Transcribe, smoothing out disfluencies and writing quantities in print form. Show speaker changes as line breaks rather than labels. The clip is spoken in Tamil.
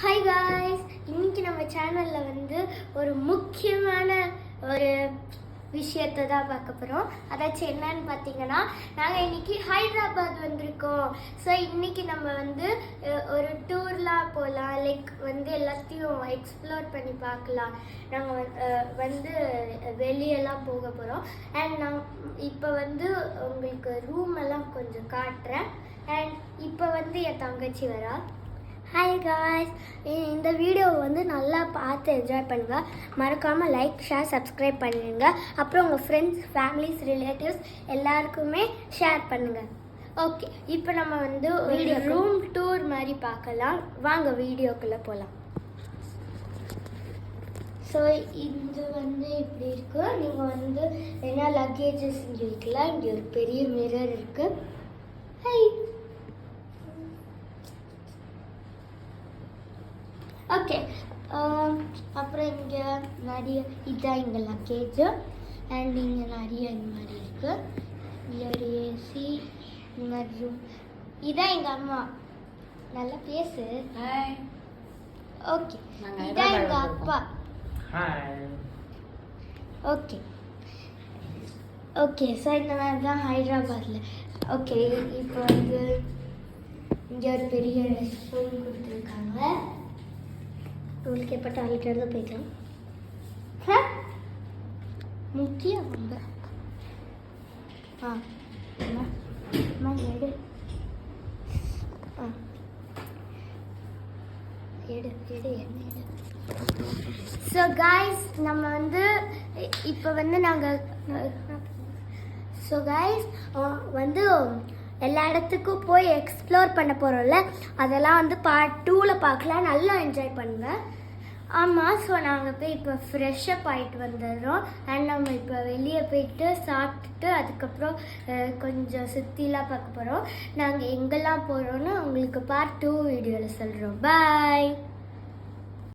ஹாய் காய்ஸ், இன்னைக்கு நம்ம சேனலில் வந்து ஒரு முக்கியமான ஒரு விஷயத்தை தான் பார்க்க போகிறோம். அதாச்சும் என்னன்னு பார்த்தீங்கன்னா, நாங்கள் இன்னைக்கு ஹைதராபாத் வந்திருக்கோம். ஸோ இன்னைக்கு நம்ம வந்து ஒரு டூர்லாம் போகலாம், லைக் வந்து எல்லாத்தையும் எக்ஸ்ப்ளோர் பண்ணி பார்க்கலாம். நாங்கள் வந்து வெளியெல்லாம் போக போகிறோம். அண்ட் நான் இப்போ வந்து உங்களுக்கு ரூம் எல்லாம் கொஞ்சம் காட்டுறேன். அண்ட் இப்போ வந்து என் தங்கச்சி வரா. ஹாய் காய்ஸ், இந்த வீடியோவை வந்து நல்லா பார்த்து என்ஜாய் பண்ணுங்கள். மறக்காமல் லைக், ஷேர், சப்ஸ்கிரைப் பண்ணுங்க. அப்புறம் உங்கள் ஃப்ரெண்ட்ஸ், ஃபேமிலிஸ், ரிலேட்டிவ்ஸ் எல்லாருக்குமே ஷேர் பண்ணுங்கள். ஓகே, இப்போ நம்ம வந்து வீடியோ ரூம் டூர் மாதிரி பார்க்கலாம். வாங்க வீடியோக்குள்ளே போகலாம். ஸோ இது வந்து இப்படி இருக்குது. நீங்கள் வந்து என்ன லக்கேஜஸ் இங்கே வைக்கலாம். இங்கே ஒரு பெரிய மிரர் இருக்குது. High, okay. அப்புறம் இங்கே நிறைய இதான் இங்கே லக்கேஜு. அண்ட் இங்கே நிறைய இந்த மாதிரி இருக்குது. இங்கே ஒரு ஏசி, இந்த மாதிரி ரூம். இதான் எங்கள் அம்மா. நல்லா பேசு.
ஹாய்.
ஓகே, இதான் எங்கள் அப்பா.
ஹாய்.
Okay okay. ஸோ இந்த மாதிரி தான் ஹைதராபாத்தில். ஓகே, இப்போ வந்து இங்கே ஒரு பெரிய ரெஸ்ட் ரூம் கொடுத்துருக்காங்க. உங்களுக்கு எப்போ டாய்லெட் எழுத போயிக்கலாம். முக்கியம் ரொம்ப. அம்மா எடு. எடு எடு என்ன எடு. ஸோ காய்ஸ், நம்ம வந்து இப்போ வந்து நாங்கள் வந்து எல்லா இடத்துக்கும் போய் எக்ஸ்ப்ளோர் பண்ண போகிறோம்ல, அதெல்லாம் வந்து பார்ட் 2ல் பார்க்கலாம். நல்லா என்ஜாய் பண்ணுவேன். ஆமாம், ஸோ நாங்கள் போய் இப்போ ஃப்ரெஷ்ஷப் ஆகிட்டு வந்துடுறோம். அண்ட் நம்ம இப்போ வெளியே போயிட்டு சாப்பிட்டுட்டு அதுக்கப்புறம் கொஞ்சம் சுற்றிலாம் பார்க்க போகிறோம். நாங்கள் எங்கெல்லாம் போகிறோன்னு உங்களுக்கு பார்ட் 2 வீடியோவில் சொல்கிறோம். பாய்.